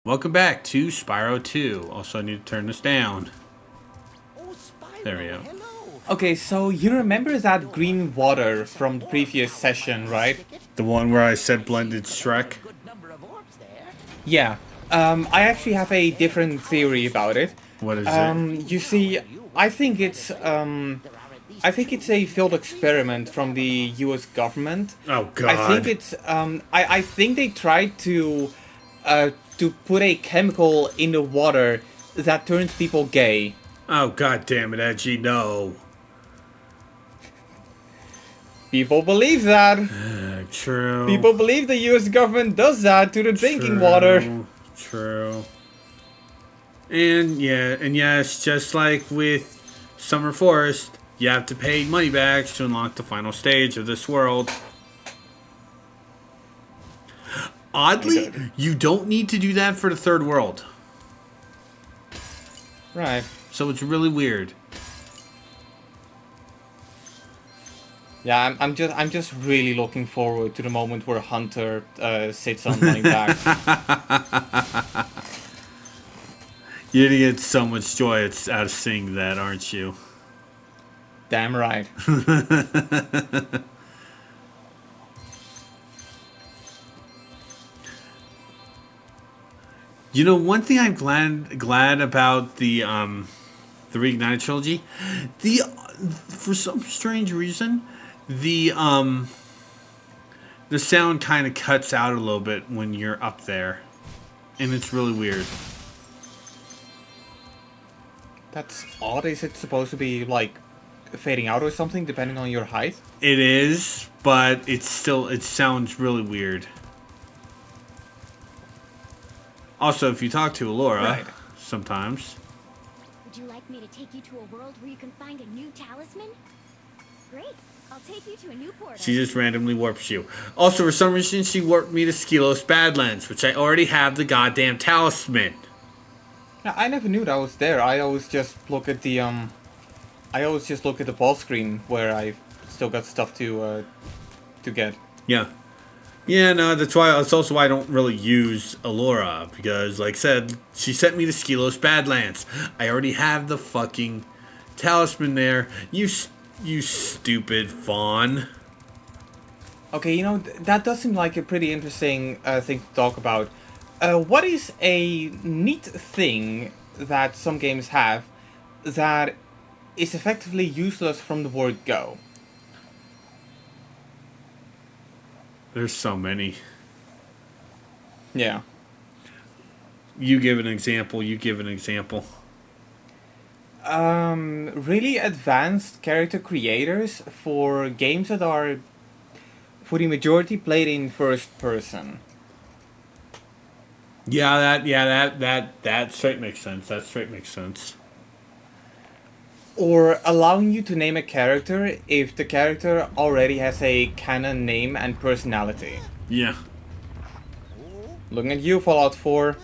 Welcome back to Spyro 2. Also, I need to turn this down. Oh, Spyro, There we go. hello. Okay, so you remember that green water from the previous session, right? The one where I said blended Shrek? Good number of orbs there. Yeah. I actually have a different theory about it. What is it? You see, I think it's a failed experiment from the U.S. government. Oh, God. I think it's I think they tried to put a chemical in the water that turns people gay. Oh, God damn it, Edgy, no. People believe that. True. People believe the U.S. government does that to the drinking water. True. And yes, just like with Summer Forest, you have to pay money back to unlock the final stage of this world. Oddly, you don't need to do that for the third world. Right. So it's really weird. Yeah, I'm just really looking forward to the moment where Hunter sits on money back. You're gonna get so much joy out of seeing that, aren't you? Damn right. You know, one thing I'm glad about the Reignited trilogy, for some strange reason, the sound kind of cuts out a little bit when you're up there, and it's really weird. That's odd. Is it supposed to be like fading out or something, depending on your height? It is, but it sounds really weird. Also, if you talk to Alora, Right. sometimes. Would you like me to take you to a world where you can find a new talisman? Great. I'll take you to a new portal. She just randomly warps you. Also, for some reason, she warped me to Skelos Badlands, which I already have the goddamn talisman. Yeah, I never knew that was there. I always just look at the ball screen where I still got stuff to get. Yeah. Yeah, no, that's also why I don't really use Alora, because, like I said, she sent me to Skelos Badlands. I already have the fucking talisman there. You stupid fawn. Okay, you know, that does seem like a pretty interesting thing to talk about. What is a neat thing that some games have that is effectively useless from the word go? There's so many. Yeah. You give an example. Really advanced character creators for games that are, for the majority, played in first person. That straight makes sense. Or allowing you to name a character if the character already has a canon name and personality. Yeah. Looking at you, Fallout 4.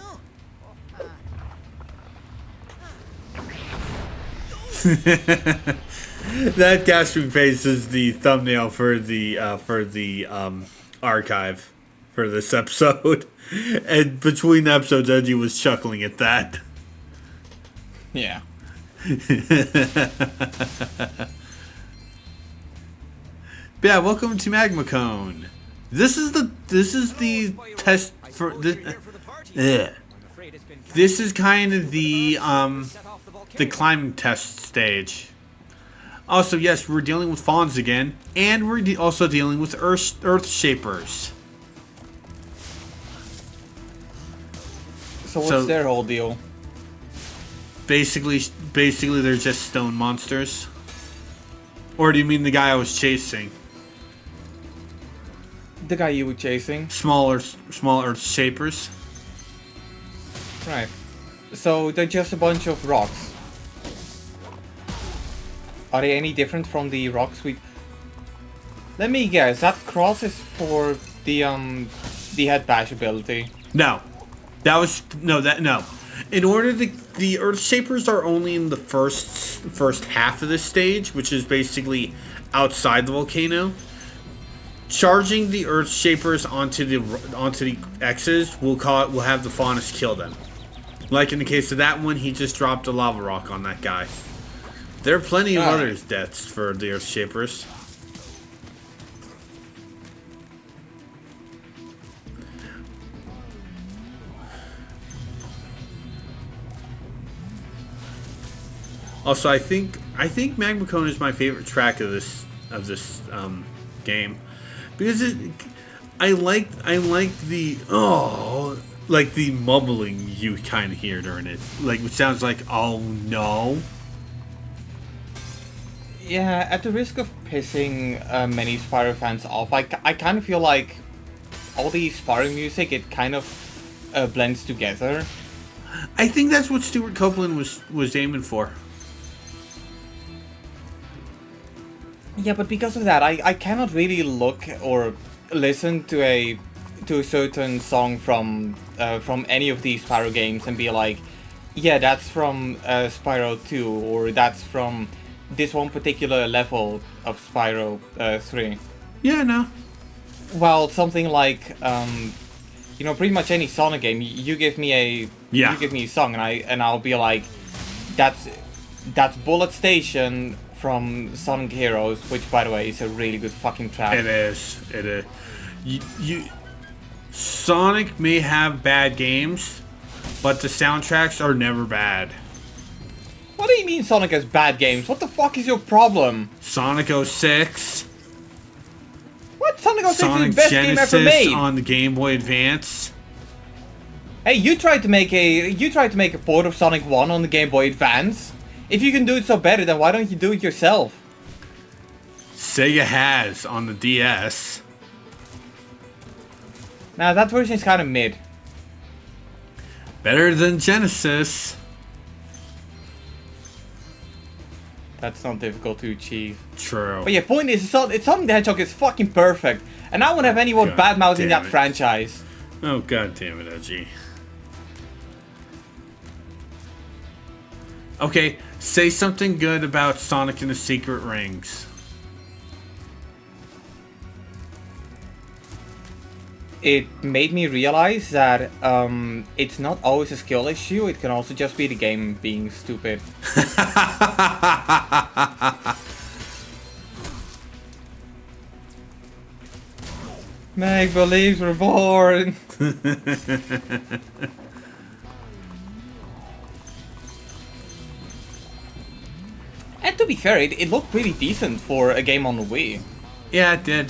That gasping face is the thumbnail for the archive for this episode. And between episodes, Edgy was chuckling at that. Yeah. Yeah, welcome to Magma Cone. This is the test for this. This is kind of the climbing test stage. Also, yes, we're dealing with fawns again, and we're also dealing with earth shapers. So what's So- their whole deal? Basically, they're just stone monsters. Or do you mean the guy I was chasing? The guy you were chasing? Small earth shapers. Right. So they're just a bunch of rocks. Are they any different from the rocks we... Let me guess, that cross is for the head bash ability. No. No. In order to... The earth shapers are only in the first half of this stage, which is basically outside the volcano. charging the Earth Shapers onto the X's will have the Faunus kill them. Like in the case of that one, he just dropped a lava rock on that guy. There are plenty of other deaths for the Earth Shapers. Also, I think Magma Cone is my favorite track of this game because I like the like the mumbling you kind of hear during it, like it sounds like oh no. Yeah, at the risk of pissing many Spyro fans off, I kind of feel like all the Spyro music, it kind of blends together. I think that's what Stuart Copeland was aiming for. Yeah, but because of that, I cannot really look or listen to a certain song from any of these Spyro games and be like, yeah, that's from Spyro 2, or that's from this one particular level of Spyro 3. Yeah, no. Well, something like, you know, pretty much any Sonic game, you give me a song, and I'll be like, that's Bullet Station from Sonic Heroes, which, by the way, is a really good fucking track. It is. Sonic may have bad games, but the soundtracks are never bad. What do you mean Sonic has bad games? What the fuck is your problem? Sonic 06. What? Sonic 06 Sonic is the best Genesis game ever made. On the Game Boy Advance. Hey, you tried to make a port of Sonic 1 on the Game Boy Advance. If you can do it so better, then why don't you do it yourself? Sega has on the DS. Nah, that version is kind of mid. Better than Genesis. That's not difficult to achieve. True. But yeah, point is, Sonic the Hedgehog is fucking perfect. And I won't have anyone God bad-mouthing damn that it. franchise. Oh, god damn it, Edgy. Okay, say something good about Sonic and the Secret Rings. It made me realize that it's not always a skill issue, it can also just be the game being stupid. Make believe reborn! And to be fair, it looked pretty decent for a game on the Wii. Yeah, it did.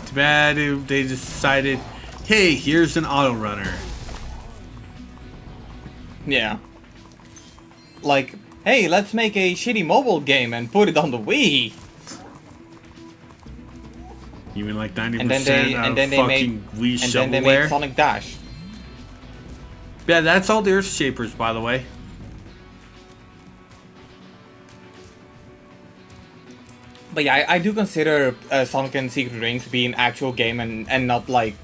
Too bad they decided, hey, here's an auto runner. Yeah. Like, hey, let's make a shitty mobile game and put it on the Wii. You mean like 90% And then they fucking Wii and then they shovelware? made Sonic Dash. Yeah, that's all the Earth Shapers, by the way. But yeah, I do consider Sonic and Secret Rings being actual game and not like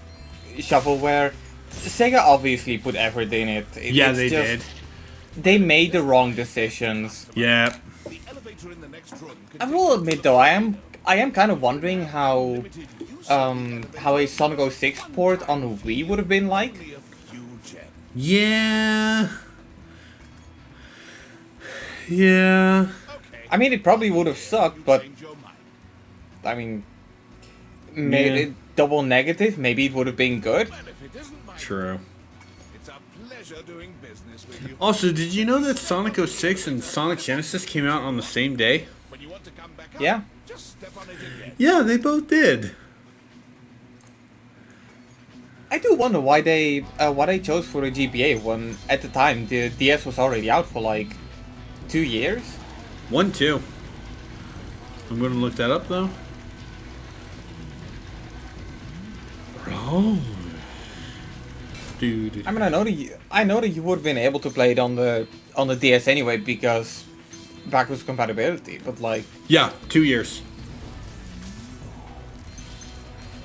shovelware. Sega obviously put effort in it. Yeah, It's they just- did. They made the wrong decisions. Yeah. The elevator in the next room I will admit though, I am kind of wondering how a Sonic 06 port on the Wii would have been like. a few gems. Yeah. Yeah. Okay. I mean, it probably would have sucked, but Change your mind. I mean, made it double negative. Maybe it would have been good. Well, if it isn't my True. it's a pleasure doing business with you. Also, did you know that Sonic 06 and Sonic Genesis came out on the same day? When you want to come back up, Yeah. just step on it again. Yeah, they both did. I do wonder why they chose for a GBA when at the time the DS was already out for like 2 years. 1, 2. I'm gonna look that up though. Oh. Dude. I mean, I know that you would have been able to play it on the DS anyway because backwards compatibility. But like, Yeah, 2 years.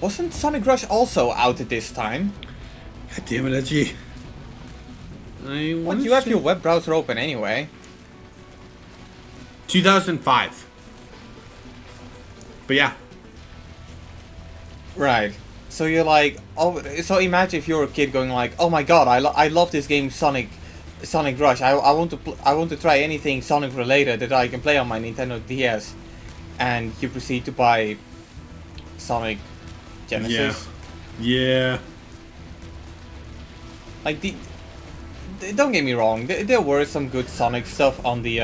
wasn't Sonic Rush also out at this time? God damn it, Edgy. What, you have your web browser open anyway. 2005. But yeah. Right. So you're like, oh, so imagine if you're a kid going like, oh my god, I love this game Sonic Rush. I want to I want to try anything Sonic related that I can play on my Nintendo DS, and you proceed to buy Sonic Genesis. Yeah. Like don't get me wrong, there were some good Sonic stuff on the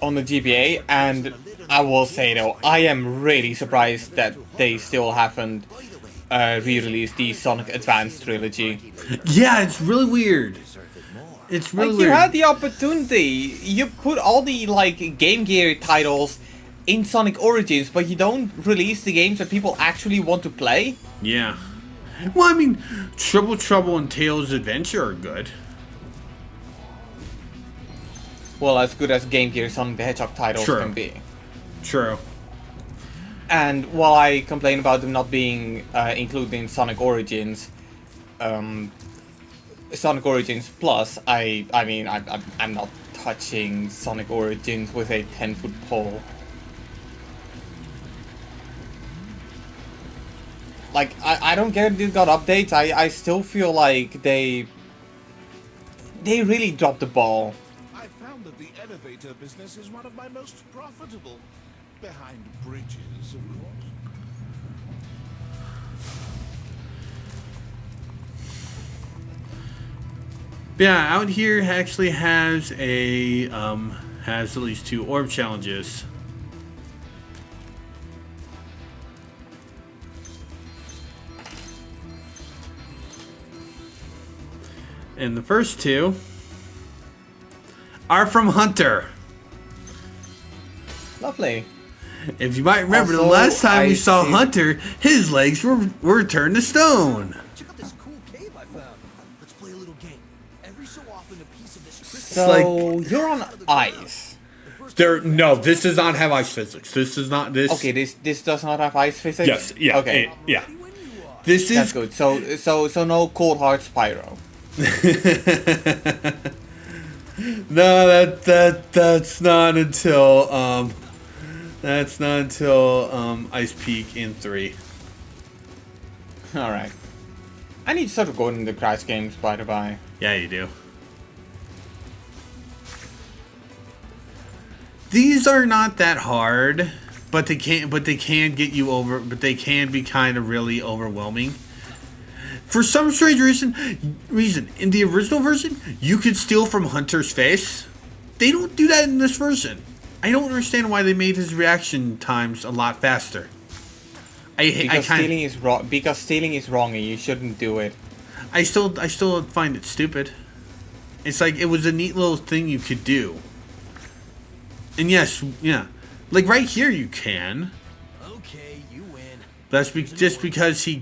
GBA, and I will say though, I am really surprised that they still haven't re-released the Sonic Advance trilogy. Yeah, it's really weird. It's really Like, weird. you had the opportunity. You put all the like Game Gear titles in Sonic Origins, but you don't release the games that people actually want to play. Yeah. Well, I mean, Triple Trouble and Tails Adventure are good. Well, as good as Game Gear Sonic the Hedgehog titles True. can be. True. And while I complain about them not being included in Sonic Origins, Sonic Origins Plus, I mean, I'm not touching Sonic Origins with a 10-foot pole. Like, I don't care if they got updates, I still feel like they really dropped the ball. I found that the elevator business is one of my most profitable. Behind bridges, of course. Yeah, out here actually has a has at least 2 orb challenges. And the first 2 are from Hunter. Lovely. If you might remember, the Also, last time we I saw see- Hunter, his legs were turned to stone. Check out this cool cave I found. Let's play a little game. Every so often, a piece of this crystal. So, like- you're on ice. No, this does not have ice physics. This is not this. Okay, this does not have ice physics? Yes. Yeah. Okay. Yeah. This That's is good. So no cold hard Spyro. No, that's not until Ice Peak in 3. Alright. I need to start going into Crash games, by the by. Yeah, you do. These are not that hard, but they can get you over. But they can be kind of really overwhelming. For some strange reason, in the original version, you could steal from Hunter's face. They don't do that in this version. I don't understand why they made his reaction times a lot faster. Stealing is wrong. Because stealing is wrong, and you shouldn't do it. I still find it stupid. It's like it was a neat little thing you could do. And yes, yeah, like right here you can. Okay, you win. That's just because he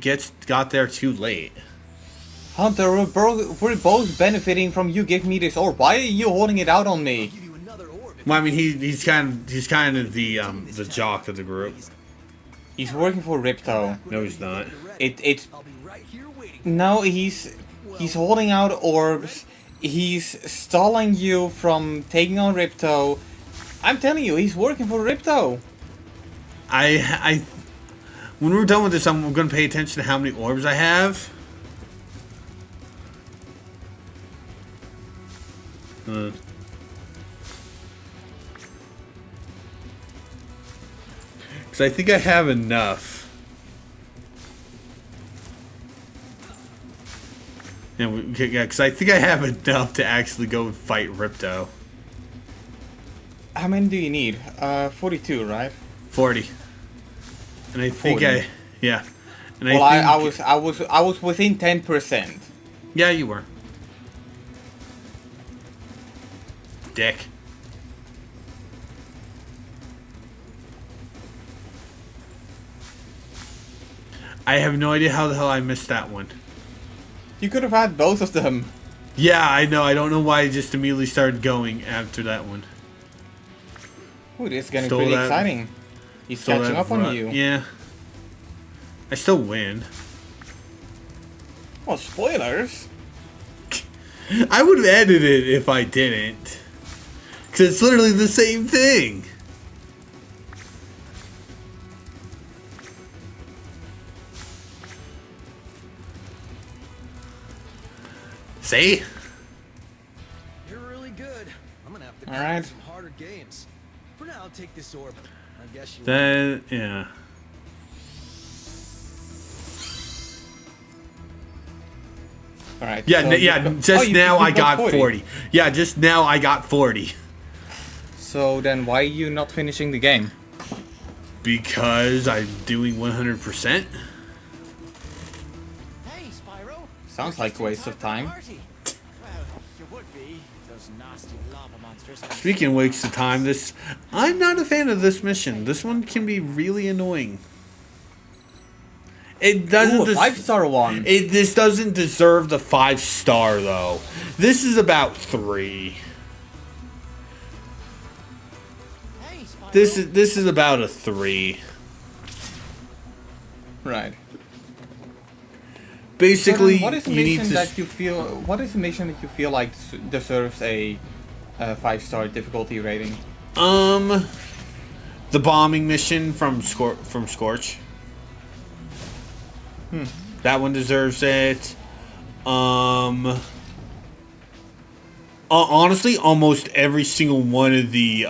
got there too late. Hunter, we're both benefiting from you giving me this orb. Why are you holding it out on me? Give you another orb. Well, I mean, he's kind of the jock of the group. He's working for Ripto. No, he's not. It's I'll be right here waiting. no, he's holding out orbs. He's stalling you from taking on Ripto. I'm telling you, he's working for Ripto. I when we're done with this, I'm gonna pay attention to how many orbs I have. Because I think I have enough. Yeah, because I think I have enough to actually go fight Ripto. How many do you need? 42, right? 40. And I think 40. yeah. And Well, I I was within 10%. Yeah, you were. Dick. I have no idea how the hell I missed that one. You could have had both of them. Yeah, I know. I don't know why I just immediately started going after that one. Ooh, this is getting Stole pretty that- exciting. He's Stole catching that up on you. Yeah. I still win. Well, spoilers. I would have edited it if I didn't. Because it's literally the same thing. See? You're really good. I'm gonna have to All cut right. some harder games. For now, I'll take this orb. I guess you. Then, yeah. Alright. Yeah, so yeah, you've got- just oh, now I you've got 40. Yeah, just now I got 40. So then why are you not finishing the game? Because I'm doing 100%. Hey, Spyro. Sounds You're like just a in waste time of for the time. party. Well, you would be. Those nasty lava monsters. Speaking of waste of time, I'm not a fan of this mission. This one can be really annoying. It doesn't. Ooh, a 5-star one. This doesn't deserve the 5-star though. This is about 3. Hey, Spyro. This is about a 3. Right. Basically, So then what is a you need mission to. that you feel? What is a mission that you feel like deserves a 5-star difficulty rating? The bombing mission from Scorch. That one deserves it. Honestly, almost every single one of the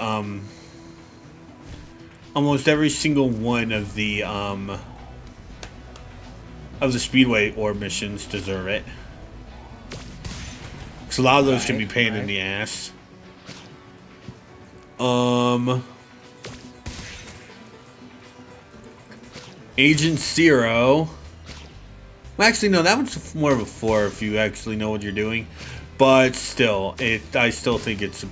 Speedway orb missions deserve it. Because a lot of those can be pain in the ass. Agent Zero. Well, actually, no, that one's more of a 4 if you actually know what you're doing. But still, I still think it's a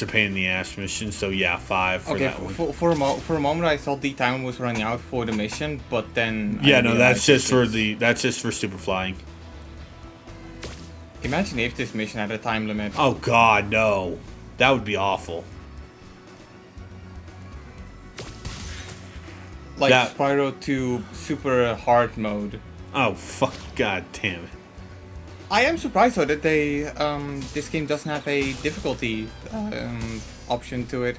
pain in the ass mission. So yeah, 5 for Okay, that one. for a moment I thought the time was running out for the mission, but then Yeah, I no, that's realized just for super flying. Imagine if this mission had a time limit. Oh God, no, that would be awful. Like that- Spyro 2 super hard mode. Oh fuck, God damn it. I am surprised though that they this game doesn't have a difficulty option to it.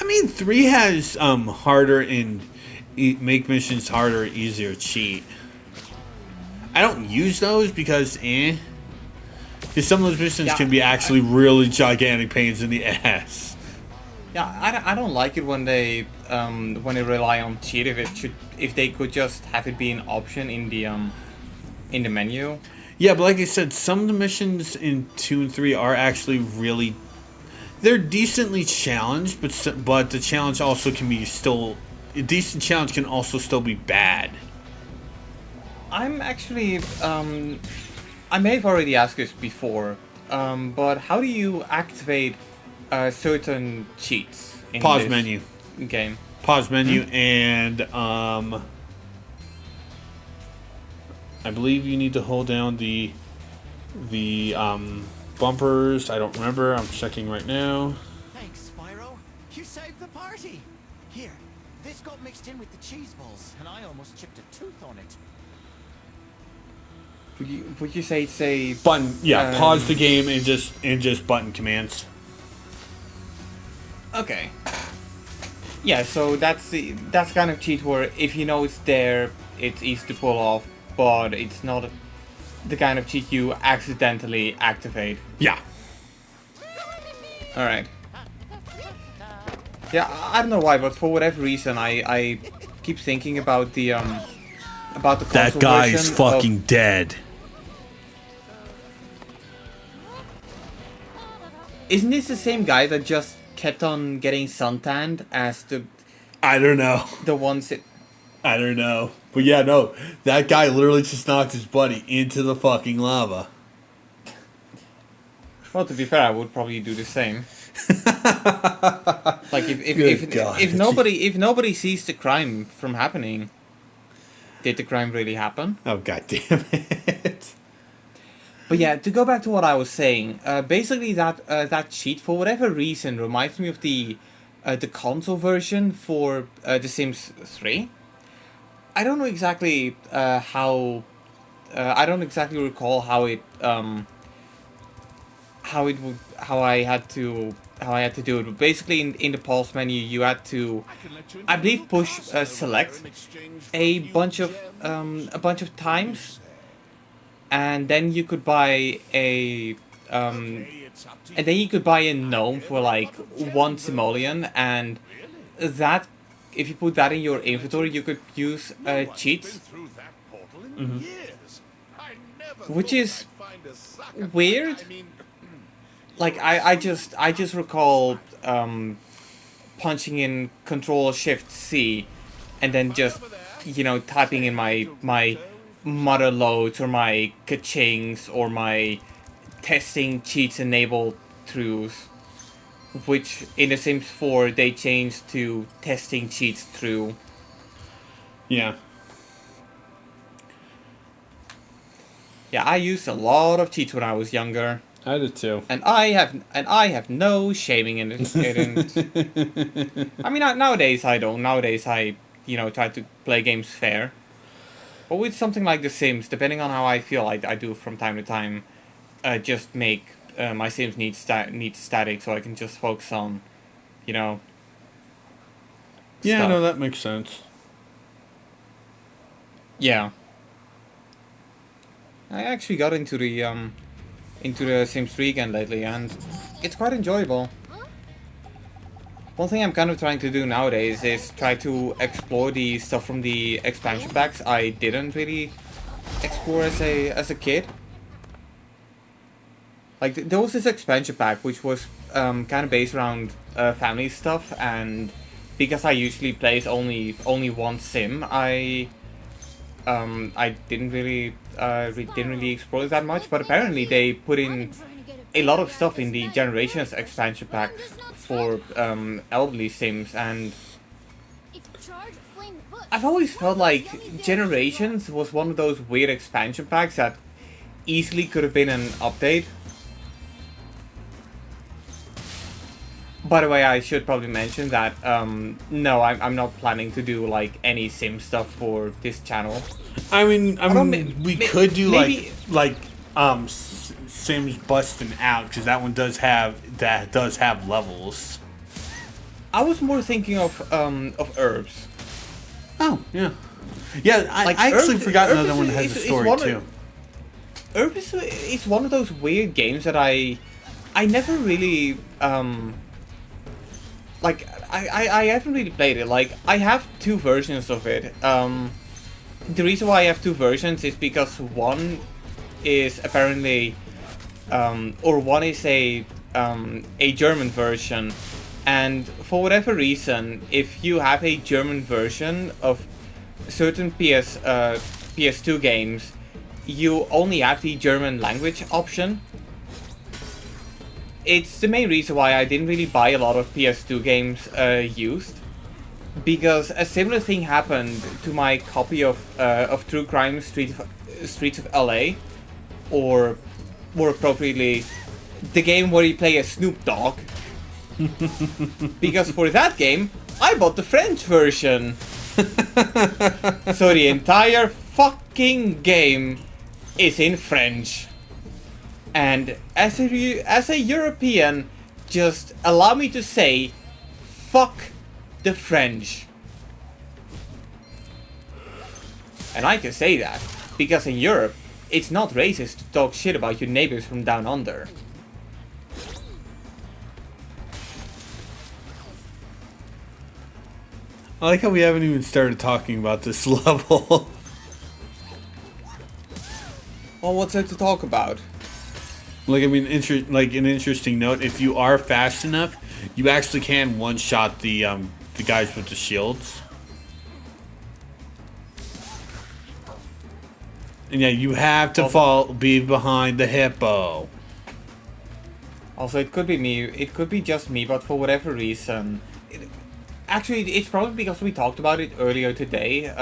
I mean, 3 has harder and make missions harder, easier cheat. I don't use those because because some of those missions Yeah, can be actually really gigantic pains in the ass. Yeah, I don't like it when they rely on cheat. If they could just have it be an option in the menu. Yeah, but like I said, some of the missions in 2 and 3 are actually really... They're decently challenged, but the challenge also can be still... A decent challenge can also still be bad. I'm actually... I may have already asked this before, but how do you activate certain cheats in Pause this menu. game? Pause menu and... I believe you need to hold down the bumpers. I don't remember. I'm checking right now. Thanks, Spyro. You saved the party. Here, this got mixed in with the cheese balls, and I almost chipped a tooth on it. Would you say it's a Button. Yeah, pause the game and just button commands. Okay. Yeah, so that's kind of cheat where if you know it's there, it's easy to pull off, but it's not the kind of cheat you accidentally activate. Yeah. Alright. Yeah, I don't know why, but for whatever reason, I keep thinking about the console That guy is version fucking dead. Isn't this the same guy that just kept on getting suntanned as I don't know. the ones that... I don't know. But yeah, no. That guy literally just knocked his buddy into the fucking lava. Well, to be fair, I would probably do the same. Like Good God. if nobody sees the crime from happening, did the crime really happen? Oh, God damn it. But yeah, to go back to what I was saying, basically that cheat for whatever reason reminds me of the console version for The Sims 3. I don't know exactly how. I don't exactly recall how I had to do it. But basically, in the pause menu, you had to, I believe, push select a bunch of times, and then you could buy a It's up to and then you could buy a gnome for like 1 simoleon, and that, if you put that in your inventory, you could use cheats, through that portal in years. I never which thought is I'd find a sucker. weird. I mean, Like I just recall punching in Control Shift C, and then just, you know, typing in my mother loads or my kachings or my testing cheats enable truths, which in The Sims 4 they changed to testing cheats true. Yeah. Yeah, I used a lot of cheats when I was younger, I did too. and I have no shaming in it. I mean, nowadays I don't. Nowadays I, you know, try to play games fair. But with something like The Sims, depending on how I feel, I do from time to time just make my Sims need static, so I can just focus on, you know. Yeah, stuff. no, that makes sense. Yeah. I actually got into the Sims 3 again lately, and it's quite enjoyable. One thing I'm kind of trying to do nowadays is try to explore the stuff from the expansion packs I didn't really explore as a kid. Like, there was this expansion pack which was kind of based around family stuff, and because I usually play only one sim, I didn't really explore it that much. But apparently they put in a lot of stuff in the Generations expansion pack for elderly sims, and I've always felt like Generations was one of those weird expansion packs that easily could have been an update. By the way, I should probably mention that no, I'm not planning to do like any sim stuff for this channel. I mean, we could do maybe- Sims busting out, because that one does have levels. I was more thinking of herbs. Oh yeah, yeah. Like, I actually Herb- forgot Herb another is- one that has is- a is story one of- too. Herbs is one of those weird games that I never really like. I haven't really played it. Like, I have two versions of it. The reason why I have two versions is because one is apparently or one is a German version, and for whatever reason, if you have a German version of certain PS2 games, you only have the German language option. It's the main reason why I didn't really buy a lot of PS2 games used, because a similar thing happened to my copy of True Crime Streets of LA, or more appropriately, the game where you play as Snoop Dogg. Because for that game, I bought the French version. So the entire fucking game is in French. And as a European, just allow me to say, fuck the French. And I can say that, because in Europe, it's not racist to talk shit about your neighbors from down under. I like how we haven't even started talking about this level. Well, what's there to talk about? Like, I mean, an interesting note. If you are fast enough, you actually can one-shot the guys with the shields. And yeah, you have to be behind the hippo. Also, it could be me. It could be just me, but for whatever reason, actually, it's probably because we talked about it earlier today,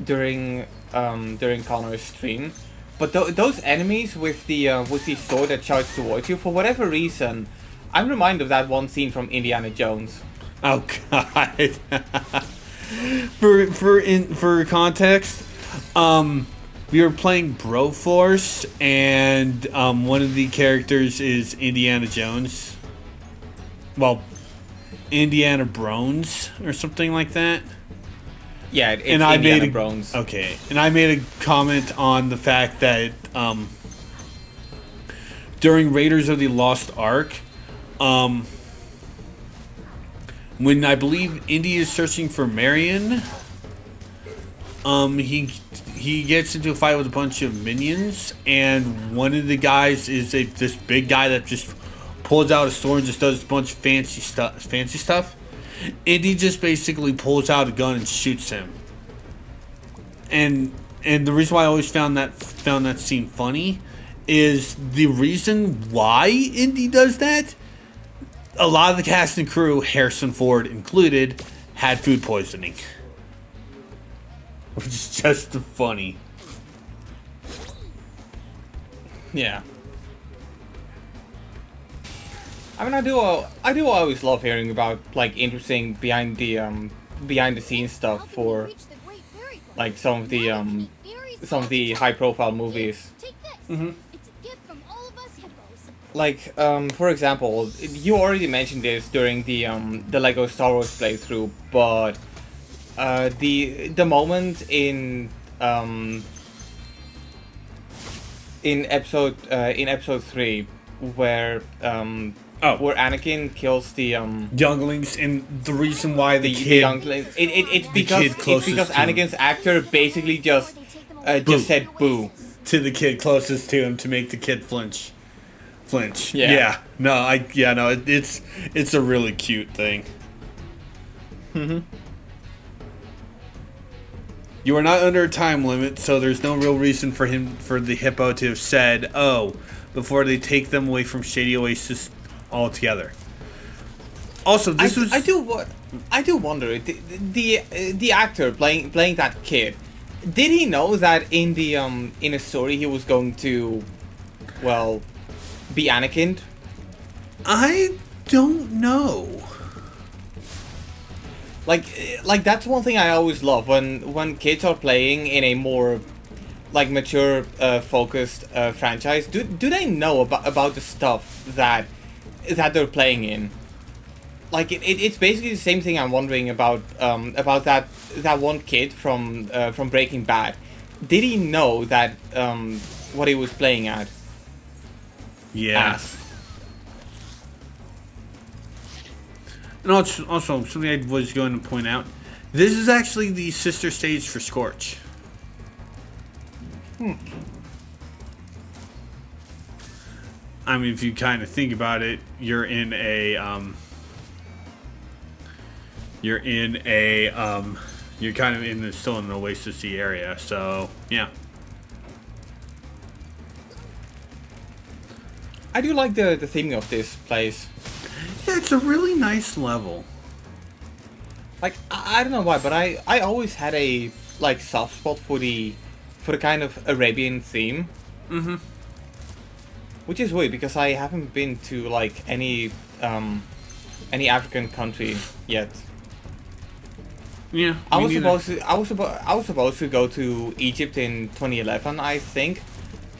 during Connor's stream. But those enemies with the sword that charge towards you, for whatever reason, I'm reminded of that one scene from Indiana Jones. Oh God! for context, we were playing Broforce, and one of the characters is Indiana Jones. Well, Indiana Brones or something like that. Yeah, it's and I Indiana made Jones. Okay, and I made a comment on the fact that during Raiders of the Lost Ark, when I believe Indy is searching for Marion, he gets into a fight with a bunch of minions, and one of the guys is this big guy that just pulls out a sword and just does a bunch of fancy stuff. Indy just basically pulls out a gun and shoots him. And the reason why I always found that scene funny is the reason why Indy does that. A lot of the cast and crew, Harrison Ford included, had food poisoning, which is just funny. Yeah. I mean, I do always love hearing about like interesting behind the scenes stuff for like some of the high profile movies. Mm-hmm. It's a gift from all of us hippos. Like for example, you already mentioned this during the Lego Star Wars playthrough, but the moment in episode 3 where where Anakin kills the younglings, and the reason why the kid, younglings, it's because Anakin's actor basically just said boo to the kid closest to him to make the kid flinch. Yeah. It's a really cute thing. Mm-hmm. You are not under a time limit, so there's no real reason for the hippo to have said, "Oh," before they take them away from Shady Oasis altogether. Also, I do wonder the actor playing that kid. Did he know that in a story he was going to, well, be Anakin? I don't know. Like that's one thing I always love when kids are playing in a more like mature focused franchise. Do they know about the stuff that they're playing in? Like it's basically the same thing I'm wondering about that one kid from Breaking Bad. Did he know that what he was playing at? Yeah. And also something I was going to point out, this is actually the sister stage for Scorch. I mean, if you kind of think about it, you're kind of still in the Oasis-y area, so yeah. I do like the theming of this place. Yeah, it's a really nice level. Like I don't know why, but I always had a like soft spot for the kind of Arabian theme. Mm-hmm. Which is weird because I haven't been to like any African country yet. Yeah, I was supposed to go to Egypt in 2011, I think,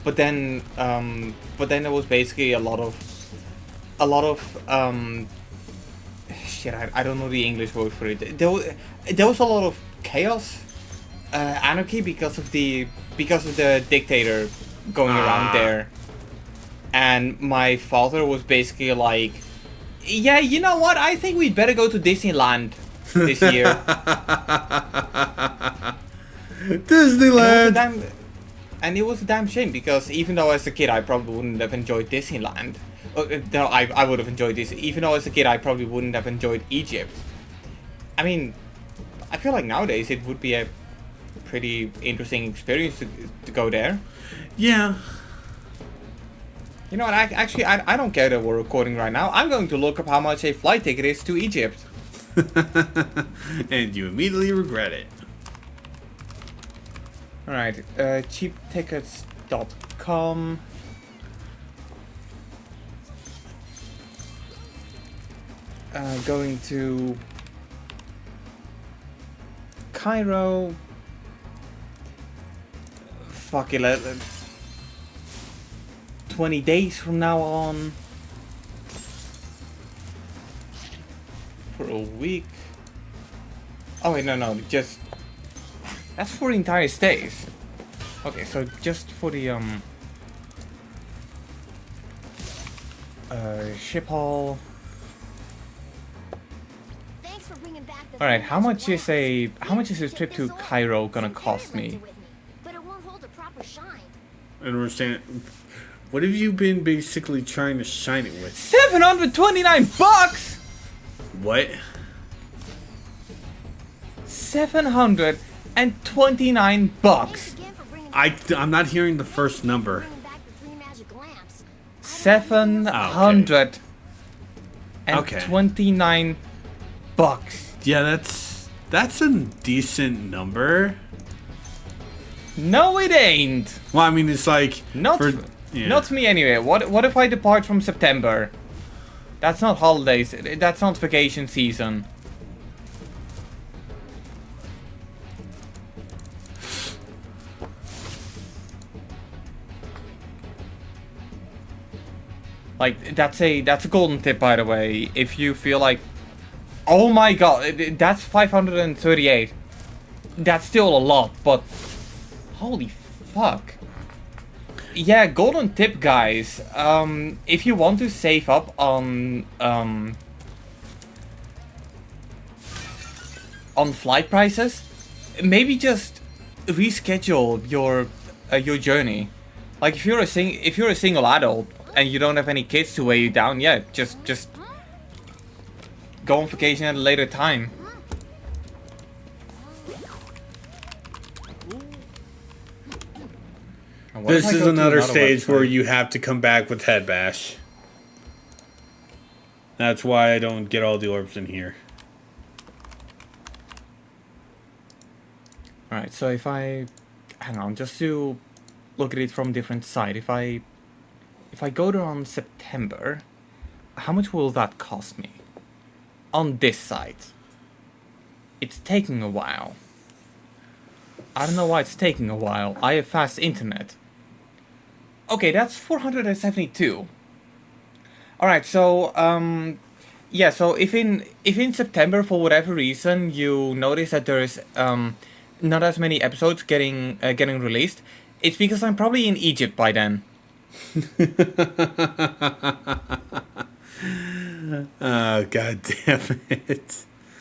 but then there was basically a lot of shit. I don't know the English word for it. There was a lot of chaos, anarchy because of the dictator going around there, and my father was basically like, yeah, you know what? I think we'd better go to Disneyland this year. Disneyland. And it was a damn shame because even though as a kid I probably wouldn't have enjoyed Disneyland. No, I would have enjoyed this. Even though as a kid I probably wouldn't have enjoyed Egypt. I mean, I feel like nowadays it would be a pretty interesting experience to go there. Yeah. You know what, I don't care that we're recording right now. I'm going to look up how much a flight ticket is to Egypt. And you immediately regret it. Alright, cheaptickets.com. Going to Cairo. Fuck it, 20 days from now on. For a week. Oh wait, no, just That's 4 entire stays. Okay, so just for the ship hall. Thanks for bringing back the All right, three how much magic is lamps. how much is a trip to Cairo gonna cost me? But it won't hold a proper shine. I don't understand. What have you been basically trying to shine it with? $729. What? 729 bucks. Thanks again for bringing I'm not hearing the first number. bringing back the three magic lamps. 729 bucks. Yeah, that's a decent number. No, it ain't. Well, I mean, it's like Not yeah. not me anyway. What if I depart from September? That's not holidays. That's not vacation season. Like that's a golden tip, by the way. If you feel like, oh my god, that's 538. That's still a lot, but holy fuck. Yeah, golden tip, guys. If you want to save up on flight prices, maybe just reschedule your journey. Like if you're a single adult and you don't have any kids to weigh you down, yeah, just go on vacation at a later time. And what if This I is go to another stage website? where you have to come back with head bash. That's why I don't get all the orbs in here. Alright, so if I... Hang on, just to look at it from a different side. If I go there on September, how much will that cost me? On this side. It's taking a while. I don't know why it's taking a while. I have fast internet. Okay, that's 472. Alright, so, yeah, so if in September, for whatever reason, you notice that there's, not as many episodes getting released, it's because I'm probably in Egypt by then. Oh, god damn it.